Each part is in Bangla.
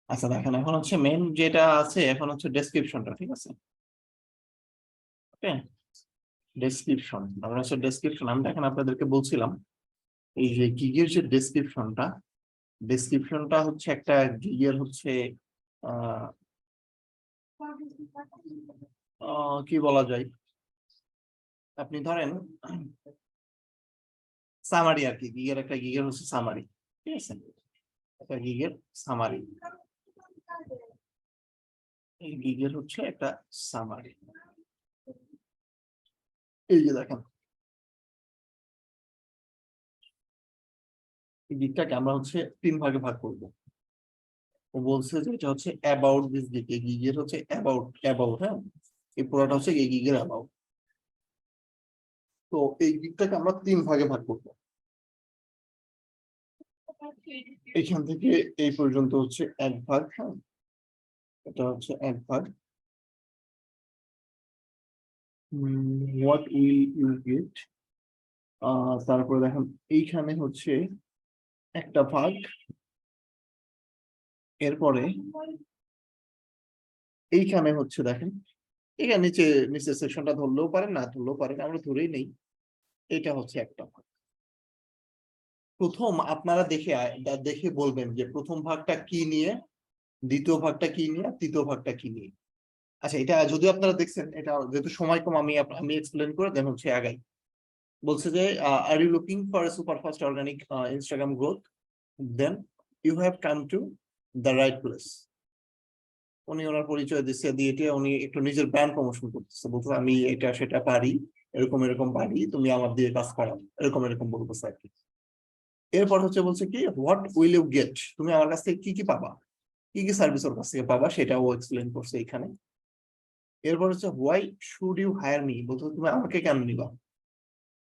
আচ্ছা দেখেন, এখন হচ্ছে মেন যেটা আছে এখন হচ্ছে ডেসক্রিপশনটা, ঠিক আছে? ওকে, ডেসক্রিপশন আমরা হচ্ছে ডেসক্রিপশন আমি দেখেন আপনাদেরকে বলছিলাম এই যে গিগের যে ডেসক্রিপশনটা হচ্ছে একটা গিগের হচ্ছে আহ কি বলা যায়, আপনি ধরেন সামারি আর কি, গিগের হচ্ছে সামারি, ঠিক আছে? একটা গিগের সামারি, এই গিগের হচ্ছে একটা সামারি। এই যে দেখেন, এই গিগটাকে আমরা হচ্ছে 3 ভাগে ভাগ করব। ও বলছে যে এটা হচ্ছে অ্যাবাউট দিস গিগ, এই গিগের হচ্ছে অ্যাবাউট, হ্যাঁ, এই পুরোটা হচ্ছে এই গিগের অ্যাবাউট। তো এই গিগটাকে আমরা 3 ভাগে ভাগ করব। এখান থেকে এই পর্যন্ত হচ্ছে 1 ভাগ, হ্যাঁ, এটা হচ্ছে 1 ভাগ। হোয়াট উইল ইউ গেট, তারপরে দেখেন এইখানে হচ্ছে একটা ভাগ, এরপরে এইখানে হচ্ছে দেখেন, এখানে নিচে সেকশনটা ধরলেও পারেন না ধরলেও পারেন, আমরা ধরেই নেই এটা হচ্ছে একটা ভাগ। প্রথম আপনারা দেখে বলবেন যে প্রথম ভাগটা কি নিয়ে, দ্বিতীয় ভাগটা কি নিয়ে, তৃতীয় ভাগটা কি নিয়ে। আচ্ছা, এটা যদি আপনারা দেখছেন, এটা যেহেতু সময় কম আমি এক্সপ্লেন করে দেন হচ্ছে আগাই। বলছে যে are you looking for a super fast organic Instagram growth, then you have come to the right place. উনি ওনার পরিচয় দিচ্ছে, দিয়ে উনি একটু নিজের ব্র্যান্ড প্রমোশন করতেছে, বলতে আমি এটা সেটা পারি, এরকম এরকম পারি, তুমি আমার দিয়ে কাজ করাও, এরকম এরকম বলতেছে আর কি। এরপর হচ্ছে বলছে কি হোয়াট উইল ইউ গেট, তুমি আমার কাছ থেকে কি কি পাবা, কি কি সার্ভিস ওর কাছ থেকে পাবা সেটাও এক্সপ্লেন করছে এখানে। এরপর হচ্ছে why should you hire me, বলতে তুমি আমাকে কেন নিবা,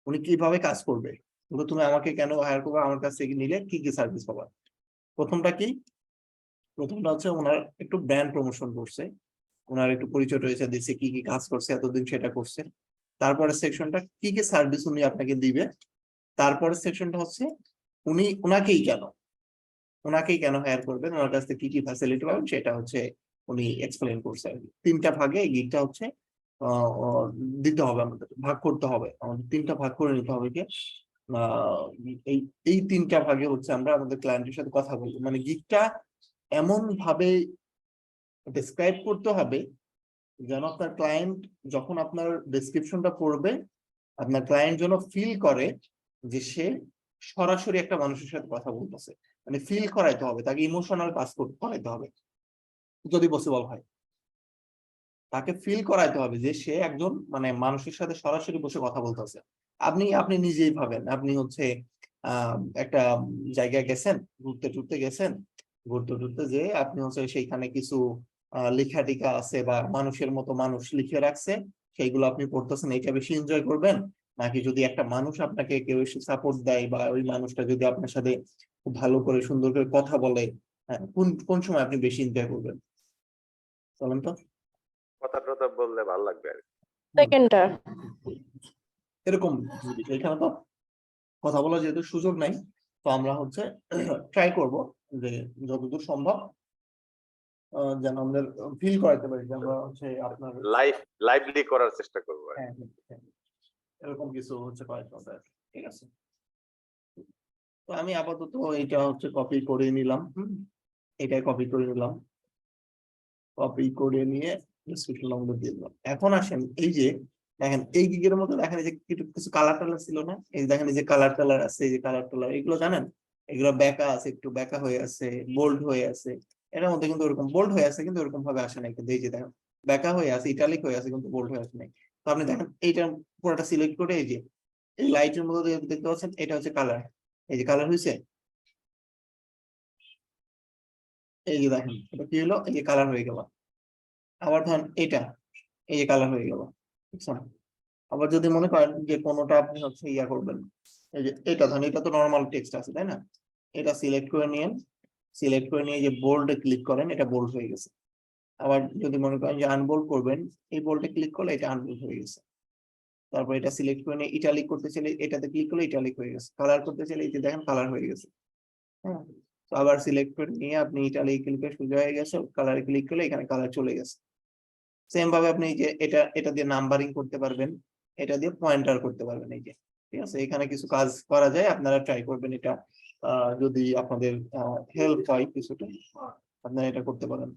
উনি কিভাবে কাজ করবে, বলতো তুমি আমাকে কেন হায়ার করবে, আমার কাছ থেকে নিলে কি কি সার্ভিস পাবা। প্রথমটা কি, প্রথমটা হচ্ছে ওনার একটু ব্র্যান্ড প্রমোশন করছে, ওনার একটু পরিচয় রয়েছে, দিচ্ছে কি কি কাজ করছে এতদিন সেটা করছে। তারপরে সেকশনটা কি কি সার্ভিস উনি আপনাকে দিবে। তারপরে সেকশনটা হচ্ছে উনি ওনাকেই কেন হায়ার করবেন, ওনার কাছ থেকে কি কি ফ্যাসিলিটি পাবেন সেটা হচ্ছে উনি এক্সপ্লেন করছে আর কি। 3টা ভাগে এই গিগটা হচ্ছে দিতে হবে, আমাদের ভাগ করতে হবে, আমাদের 3টা ভাগ করে নিতে হবে কি আহ, এই এই 3টা ভাগে হচ্ছে আমরা আমাদের ক্লায়েন্টের সাথে কথা বলবো, মানে গিগটা এমন ভাবে ডেসক্রাইব করতে হবে যেন আপনার ক্লায়েন্ট যখন আপনার ডেসক্রিপশনটা পড়বে, আপনার ক্লায়েন্ট যেন ফিল করে যে সে সরাসরি একটা মানুষের সাথে কথা বলতেছে, মানে ফিল করাইতে হবে, তাকে ইমোশনাল কাজ করাইতে হবে যদি পসিবল হয়। তাকে ফিল করাইতে হবে যে সে একজন মানে মানুষের সাথে সরাসরি বসে কথা বলতেছে। আপনি নিজেই ভাবেন, আপনি হচ্ছে একটা জায়গায় গেছেন, ঘুরতে গেছেন, ঘুরতে যে আপনি হচ্ছে সেইখানে কিছু লেখা টিকা আছে বা মানুষের মতো মানুষ লিখে রাখছে, সেইগুলো আপনি পড়তেছেন, এটা বেশি এনজয় করবেন, নাকি যদি একটা মানুষ আপনাকে কেউ এসে সাপোর্ট দেয় বা ওই মানুষটা যদি আপনার সাথে খুব ভালো করে সুন্দর করে কথা বলে, কোন কোন সময় আপনি বেশি এনজয় করবেন, বলেন তো? কথা টথা বললে ভালো লাগবে আর কি। সেকেন্ডটা। এরকম কিছু বিষয়, এখানে তো কথা বলার যেহেতু সুযোগ নাই, তো আমরা হচ্ছে ট্রাই করব যে যতদূর সম্ভব যেন আমাদের ফিল করাইতে পারি যে আমরা হচ্ছে আপনার লাইভলি করার চেষ্টা করবো আর কি। হ্যাঁ, হ্যাঁ, এরকম কিছু হচ্ছে করাইতে হবে আর কি। ঠিক আছে, তো আমি আপাতত এটা হচ্ছে কপি করে নিলাম, এটাই কপি করে নিলাম, কপি করে নিয়ে ডিসক্রিপশনের মধ্যে দিয়ে দিলাম। এখন আসেন এই যে দেখেন এই গিগের মধ্যে দেখেন এই যে কিছু কালার টালার ছিল না, এই যে দেখেন এই যে কালার টালার আছে, এই যে কালার টালার এগুলো জানেন, এগুলো বেঁকা আছে, একটু বেঁকা হয়ে আছে, বোল্ড হয়ে আছে। এটার মধ্যে কিন্তু ওরকম বোল্ড হয়ে আছে, কিন্তু ওরকম ভাবে আসে নাই, কিন্তু এই যে দেখেন বেঁকা হয়ে আছে, ইটালিক হয়ে আছে, কিন্তু বোল্ড হয়ে আসে নাই। তো আপনি দেখেন এইটা পুরোটা সিলেক্ট করে এই যে এই লাইটের মধ্যে দেখতে পাচ্ছেন, এটা হচ্ছে কালার, এই যে কালার হয়েছে, এই যে দেখেন এটা কি হলো, এই যে কালার হয়ে গেল। আবার ধরেন এটা, এই যে কালার হয়ে গেল, বুঝছেন? আবার যদি মনে করেন যে কোনোটা আপনি হচ্ছে ইয়া করবেন, এই যে এটা ধরেন এটা তো নর্মাল টেক্সট আছে তাই না, এটা সিলেক্ট করে নিন, সিলেক্ট করে নিয়ে যে বোল্ডে ক্লিক করেন, এটা বোল্ড হয়ে গেছে। আবার যদি মনে করেন যে আনবোল্ড করবেন, এই বোল্ডে ক্লিক করলে এটা আনবোল্ড হয়ে গেছে। তারপর এটা সিলেক্ট করে নিয়ে ইটালিক করতে চাইলে এটাতে ক্লিক করলে ইটালিক হয়ে গেছে। কালার করতে চাইলে এই যে দেখেন কালার হয়ে গেছে। হ্যাঁ, তো আবার সিলেক্ট করে নিয়ে আপনি ইটালি ক্লিকে সোজা হয়ে গেছে, কালারে ক্লিক করলে এখানে কালার চলে গেছে। সেম ভাবে আপনি এই যে এটা দিয়ে নাম্বারিং করতে পারবেন, এটা দিয়ে পয়েন্টার করতে পারবেন। এই যে ঠিক আছে, এখানে কিছু কাজ করা যায়, আপনারা ট্রাই করবেন এটা। যদি আপনাদের হেল্প হয় কিছুটা, আপনারা এটা করতে পারেন।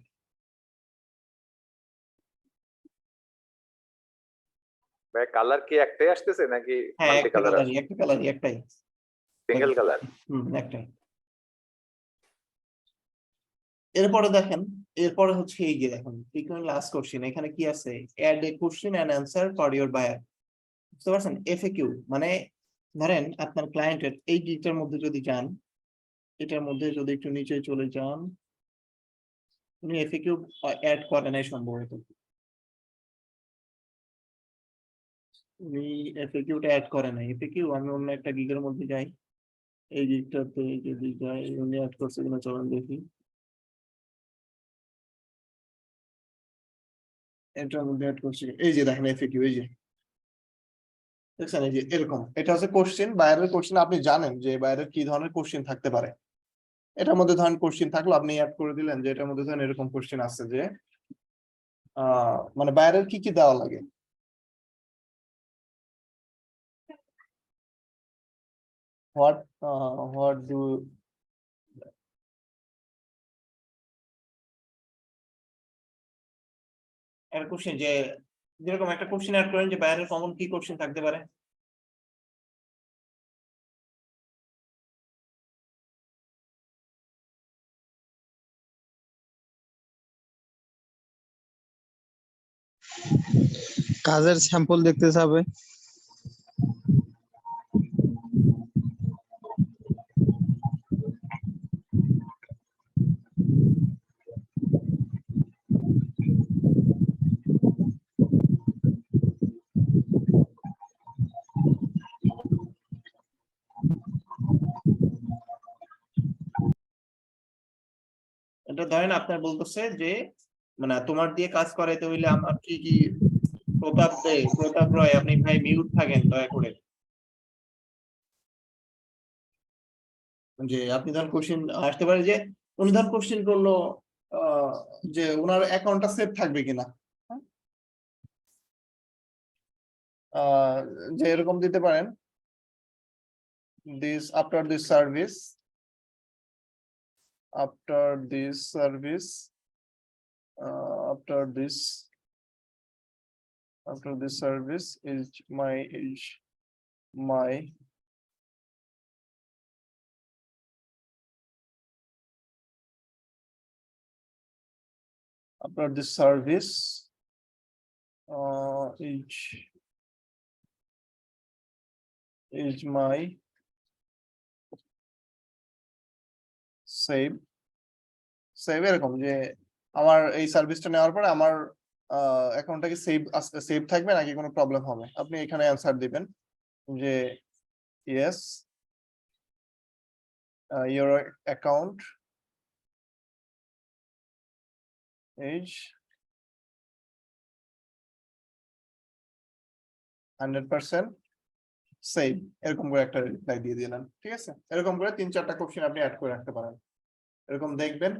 ভাই কালার কি একটাই আসতেছে নাকি হ্যাঁ, মাল্টি একটা কালার কালারই, একটা কালারই, একটাই। Single colour? একটাই। এরপরে দেখেন, এরপরে হচ্ছে এই যে দেখুন লাস্ট কোশ্চেন, এখানে কি আছে, add a question and answer for your buyer. বুঝতে পারছেন? এফএকিউ মানে ধরেন আপনার ক্লায়েন্টের এই গিগটার মধ্যে যদি যান, এটার মধ্যে যদি একটু নিচে চলে যান, উনি এফএকিউ অ্যাড করে নাই সম্ভবত, উনি এফএকিউটা অ্যাড করে নাই। এফএকিউ আমি অন্য একটা গিগের মধ্যে যাই, এই গিগটাতে যদি যাই, উনি অ্যাড করছে কিনা চলেন দেখি। এটার মধ্যে অ্যাড করছে, এই যে দেখেন এফএকিউ, এই যে দেখছেন, এই যে এরকম, এটা হচ্ছে কোশ্চেন, বাইরের কোশ্চেন। আপনি জানেন যে বাইরের কি ধরনের কোশ্চেন থাকতে পারে। এটার মধ্যে ধরেন কোশ্চেন থাকলো, আপনি অ্যাড করে দিলেন যে এটার মধ্যে ধরেন এরকম কোশ্চেন আছে যে মানে বাইরের কি কি দেওয়া লাগে। হোয়াট ডু এর কোশ্চেন, যে যেরকম একটা কোশ্চেন অ্যাড করেন যে বাইরের কমন কি কোশ্চেন থাকতে পারে। কাজের স্যাম্পল দেখতে চাবে। এটা ধরেন আপনার বলতেছে যে মানে তোমার দিয়ে কাজ করাইতে হইলে আমার কি কি প্রতাপ রয়, আপনি ভাই মিউট থাকেন দয়া করে। যে আপনি ধরেন কোশ্চেন আসতে পারে যে উনি ধর কোশ্চেন করলো আহ, যে ওনার অ্যাকাউন্টটা সেভ থাকবে কিনা, হ্যাঁ? যে এরকম দিতে পারেন, this after this service, after this service, after this service is my after this service is my save এরকম যে আমার এই সার্ভিসটা নেওয়ার পরে আমার অ্যাকাউন্টটা কি সেভ থাকবে নাকি কোনো প্রবলেম হবে। আপনি এখানে অ্যান্সার দিবেন যে yes, your account is 100% save, এরকম করে একটা রিপ্লাই দিয়ে দিলেন। ঠিক আছে, এরকম করে 3-4টা কোশ্চেন আপনি অ্যাড করে রাখতে পারেন। এরকম দেখবেন,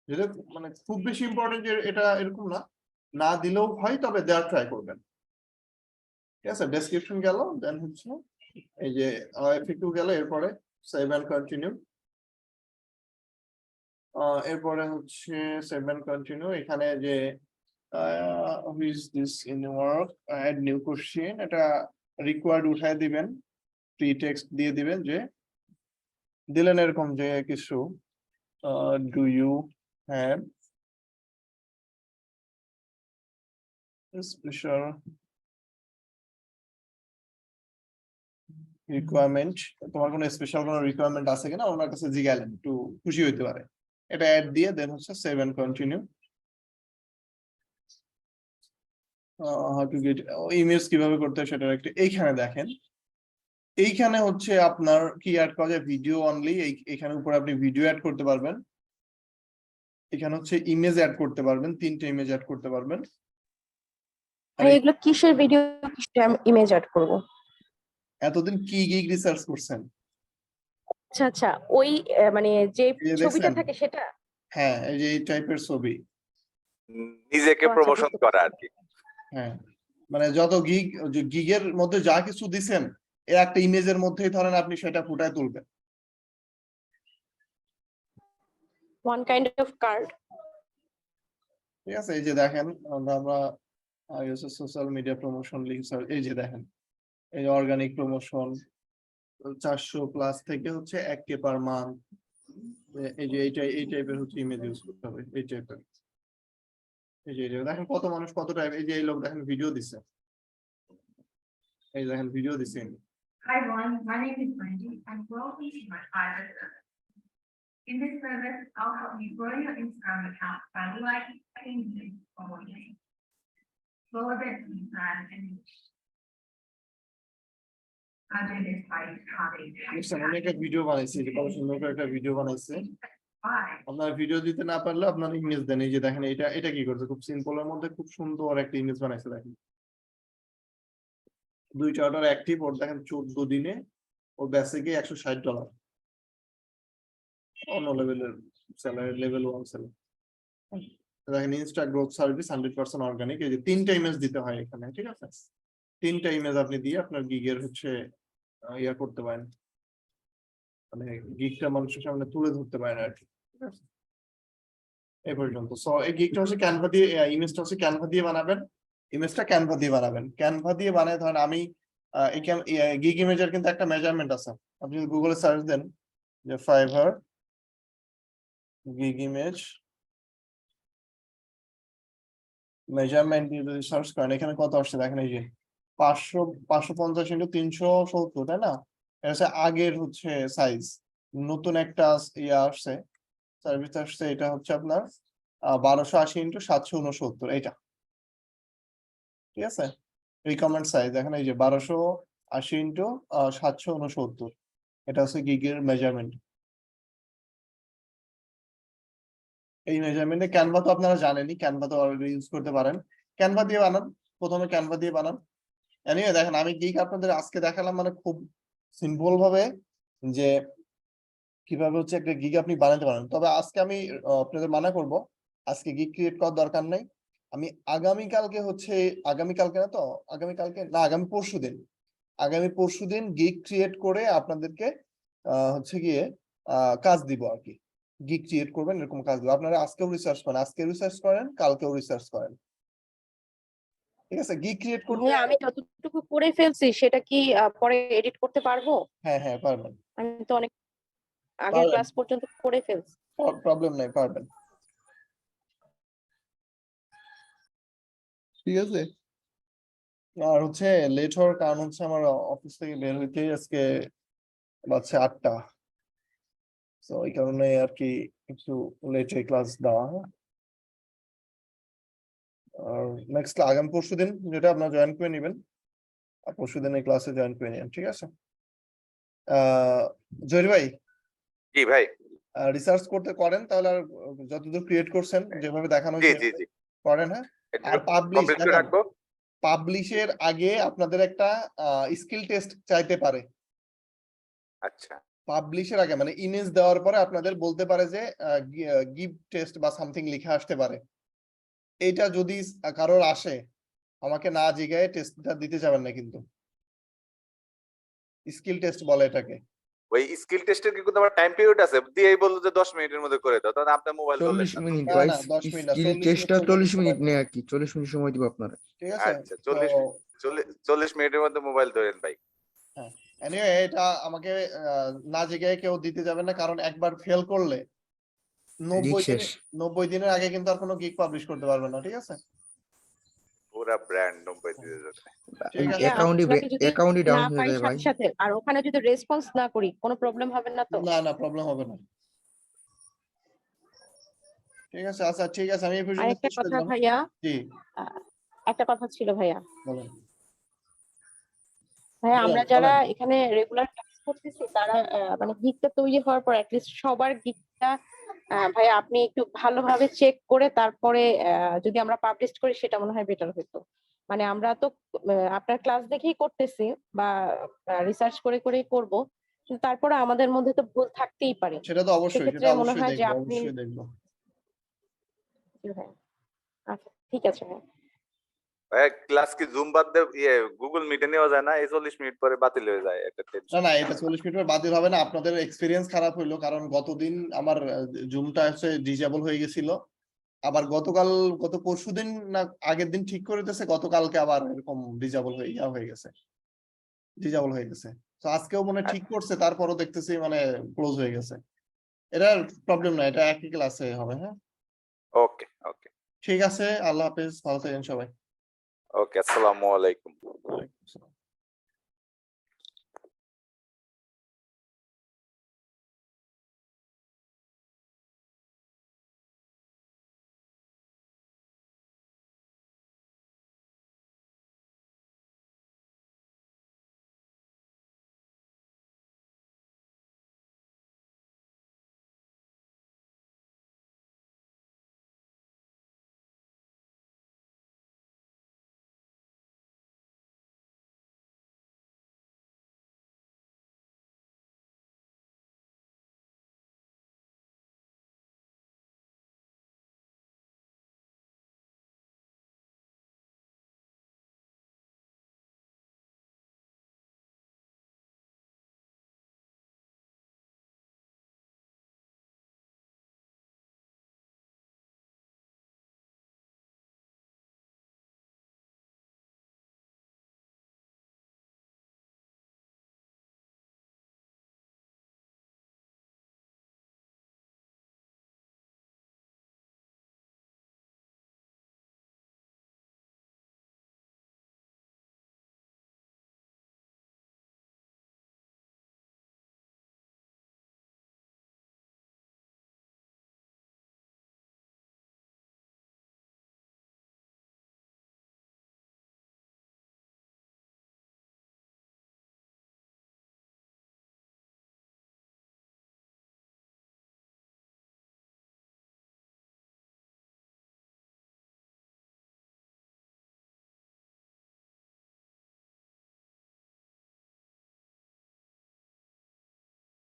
যেটা মানে খুব বেশি ইম্পর্টেন্ট যে এটা এরকম না, না দিলেও হয়, তবে দেওয়ার ট্রাই করবেন। ঠিক আছে, ডেসক্রিপশন গেল, দেন হচ্ছে এই যে এফএকিউ গেল, এরপরে সেভ এন্ড কন্টিনিউ, এরপরে হচ্ছে সেভ এন্ড কন্টিনিউ। এখানে যে who is this in work, add new question, এটা রিকোয়ার্ড উঠায় দিবেন, ফ্রি টেক্সট দিয়ে দিবেন, যে দিলেন এরকম যে কিছু do you have special requirement, তোমার কোনো স্পেশাল কোনো রিকোয়ারমেন্ট আছে কিনা ওনার কাছে জিজ্ঞালেন, একটু খুশি হইতে পারে। এটা অ্যাড দিয়ে দেন হচ্ছে save and continue. How to get image কিভাবে করতে হয় সেটা একটু এইখানে দেখেন। এইখানে হচ্ছে আপনার কি অ্যাড করা যায়, ভিডিও অনলি, এইখানে উপরে আপনি ভিডিও অ্যাড করতে পারবেন। এখানে হচ্ছে ইমেজ অ্যাড করতে পারবেন, 3টে ইমেজ অ্যাড করতে পারবেন। আর এগুলো কিসের ভিডিও, কিসের ইমেজ অ্যাড করব? এতদিন কি গিগ রিসার্চ করছেন? আচ্ছা আচ্ছা, ওই মানে যে এই যে ছবিটা দেখছেন? থাকে সেটা। হ্যাঁ, এই যে এই টাইপের ছবি। নিজেকে ও আচ্ছা, প্রমোশন বুঝতে করা পারছি। আর কি। হ্যাঁ, মানে যত গিগের মধ্যে যা কিছু দিছেন, এর একটা ইমেজের মধ্যেই ধরেন আপনি সেটা ফুটায় তুলবেন। One kind of card. ঠিক আছে? এই যে দেখেন, আমরা সোশ্যাল মিডিয়া প্রমোশন লিঙ্ক, এই যে দেখেন, এই যে অর্গানিক প্রমোশন 400+ থেকে হচ্ছে 1K পার মান্থ। এই যে এই টাইপের হচ্ছে ইমেজ ইউজ করতে হবে, এই টাইপের। এই যে দেখেন কত মানুষ কত টাইপ, এই যে এই লোক দেখেন ভিডিও দিচ্ছে, এই দেখেন ভিডিও দিচ্ছে। Hi everyone, my name is Wendy and welcome to my fiverr service. In this service, I'll help you grow your Instagram account by liking, changing, or watching. Lower the brand and niche. I'll do this by copying. দেখছেন, উনি একটা ভিডিও বানাইছে, যে কত সুন্দর করে একটা ভিডিও বানাইছে। Why? আপনার ভিডিও দিতে না পারলে আপনার ইমেজ দেন। এই যে দেখেন, এটা কি করছে, খুব সিম্পলের মধ্যে খুব সুন্দর একটা ইমেজ বানাইছে। দেখেন 2টা অর্ডার অ্যাক্টিভ, ওর দেখেন 14 দিনে ওর বেসিকে $160, অন্য লেভেলের স্যালারি, লেভেল 1 স্যালারি। দেখেন ইনস্টা গ্রোথ সার্ভিস 100% অর্গানিক। এই যে 3টা ইমেজ দিতে হয় এখানে, ঠিক আছে? 3টা ইমেজ আপনি দিয়ে আপনার গিগের হচ্ছে ইয়া করতে পারেন, মানে গিগটা মানুষের সামনে তুলে ধরতে পারেন আর কি। ঠিক আছে? এই পর্যন্ত। সো এই গিগটা হচ্ছে ক্যানভা দিয়ে, ইমেজটা হচ্ছে ক্যানভা দিয়ে বানাবেন। ইমেজটা ক্যানভা দিয়ে বানাবেন। ক্যানভা দিয়ে বানায় ধরেন আমি এই গিগ ইমেজের কিন্তু একটা মেজারমেন্ট আছে। আপনি যদি গুগলে সার্চ দেন যে ফাইভার গিগ ইমেজ মেজারমেন্ট দিয়ে যদি সার্চ করেন, এখানে কত আসছে দেখেন, এই যে 550 × 370, তাই না? এটা হচ্ছে আগের হচ্ছে সাইজ। নতুন একটা ইয়া আসছে, সার্ভিস আসছে, এটা হচ্ছে আপনার 1280 × 769, এইটা। ঠিক আছে? রিকমেন্ড সাইজ দেখেন, এই যে 1280 × 769, এটা হচ্ছে গিগের মেজারমেন্ট। এই মেজারমেন্টে ক্যানভা তো আপনারা জানেনই, ক্যানভা তো অলরেডি ইউজ করতে পারেন। ক্যানভা দিয়ে বানান, প্রথমে ক্যানভা দিয়ে বানান। এনিওয়ে দেখেন, আমি গিগ আপনাদের আজকে দেখালাম, মানে খুব সিম্পল ভাবে যে কিভাবে হচ্ছে একটা গিগ আপনি বানাতে পারেন। তবে আজকে আমি আপনাদের মানা করব, আজকে গিগ ক্রিয়েট করার দরকার নেই। আমি আগামীকালকে হচ্ছে, আগামীকালকে না তো, আগামীকালকে না, আগামী পরশুদিন গিগ ক্রিয়েট করে আপনাদেরকে হচ্ছে গিয়ে কাজ দিব আর কি। গিগ ক্রিয়েট করবেন, এরকম কাজ দিব। আপনারা আজকেও রিসার্চ করেন, কালকেও রিসার্চ করেন। ঠিক আছে? গিগ ক্রিয়েট করতে, ভাইয়া আমি যতটুকু করে ফেলছি সেটা কি পরে এডিট করতে পারবো? হ্যাঁ হ্যাঁ পারবেন, আমি তো অনেক আগের ক্লাস পর্যন্ত করে ফেলছি। প্রবলেম নাই, পারবেন। ঠিক আছে? আর হচ্ছে লেট হওয়ার কারণ হচ্ছে আমার অফিস থেকে বের হইতে আজকে বাজছে 8টা। তো এই কারণে আর কি একটু লেটে ক্লাস দেওয়া। আর নেক্সট আগামী পরশুদিন যেটা আপনারা জয়েন করে নেবেন, আর পরশুদিন এই ক্লাসে জয়েন করে নেবেন। ঠিক আছে? জহির ভাই, জি ভাই। রিসার্চ করতে করেন তাহলে, আর যতদূর ক্রিয়েট করছেন যেভাবে দেখানো জি হয়েছে জি জি, করেন। হ্যাঁ, আর পাবলিশ কমপ্লিট করে দেখেন, রাখবো। পাবলিশের আগে আপনাদের একটা স্কিল টেস্ট চাইতে পারে। আচ্ছা, পাবলিশের আগে মানে ইমেজ দেওয়ার পরে আপনাদের বলতে পারে যে গিভ টেস্ট বা সামথিং লিখে আসতে পারে। এইটা যদি কারোর আসে, আমাকে না জিগায় টেস্টটা দিতে যাবেন না কিন্তু। স্কিল টেস্ট বলে এটাকে। ওই স্কিল টেস্টের কি কোনো টাইম পিরিয়ড আছে? দিয়েই বললো যে 10 মিনিটের মধ্যে করে দাও, তাহলে আপনার মোবাইল চলবে 40 না। মিনিট না ভাই। না, 10 মিনিট না, স্কিল 40 টেস্টটা মিনিট 40 সময় মিনিট দেবে। নেই আর কি, 40 মিনিট সময় দিব আপনারা। ঠিক আছে? আচ্ছা, তো 40 মিনিটের মধ্যে মোবাইল ধরেন ভাই। হ্যাঁ, এনিওয়ে এটা আমাকে না জিগায় কেউ দিতে যাবে না, কারণ একবার ফেল করলে 90 গিগ শেষ। দিনের আগে কিন্তু আর কোনো গিগ পাবলিশ করতে পারবে না। ঠিক আছে? পুরা ব্র্যান্ড 90 দিতে যাচ্ছে। ঠিক আছে? ভাইয়া আপনাকে যদি অ্যাকাউন্টই না ডাউন হয়ে পাই যায় ভাই। সাথে সাথে, আর ওখানে যদি রেসপন্স না করি কোনো প্রবলেম হবে না তো? না না, প্রবলেম হবে না। ঠিক আছে? আচ্ছা ঠিক আছে, আমি এই পর্যন্ত আরেকটা শেষ কথা করলাম। ভাইয়া, জি আহ, একটা কথা ছিল ভাইয়া। বলেন। ভাইয়া বলেন, আমরা যারা বলেন। এখানে রেগুলার ক্লাস করতেছি তারা মানে গিগটা তৈরি হওয়ার পর অ্যাটলিস্ট সবার গিগটা ভাইয়া আপনি একটু ভালোভাবে চেক করে তারপরে যদি আমরা পাবলিশ করি সেটা মনে হয় বেটার হতো। মানে আমরা তো আপনার ক্লাস দেখেই করতেছি বা রিসার্চ করে করেই করব, কিন্তু তারপরে আমাদের মধ্যে তো ভুল থাকতেই পারে। সেটা তো অবশ্যই, সেক্ষেত্রে সেটা মনে অবশ্যই হয় যে দেখবো, আপনি অবশ্যই দেখবো। হ্যাঁ, আচ্ছা ঠিক আছে হ্যাঁ। ভাই ক্লাস কি জুম বাদ দিয়ে গুগল মিটে নেওয়া যায় না? এই 40 মিনিট পরে বাতিল হয়ে যায়, একটা না টেনশন। না, এটা 40 মিনিট পর বাতিল হবে না। আপনাদের এক্সপিরিয়েন্স খারাপ হইলো, কারণ গতদিন আমার জুমটা হচ্ছে ডিসেবল হয়ে গেছিল। আবার গত পরশুদিন না আগের দিন ঠিক করে দিতেছে, গতকালকে আবার এরকম হয়ে গেছে, ডিসেবল হয়ে গেছে। তো আজকেও মনে হয় ঠিক করছে, তারপরও দেখতেছি মানে ক্লোজ হয়ে গেছে। এটার প্রবলেম না, এটা একই ক্লাসে হবে। হ্যাঁ, ওকে ওকে ঠিক আছে, আল্লাহ হাফেজ, ভালো থাকেন সবাই। ওকে, আসসালামু আলাইকুম।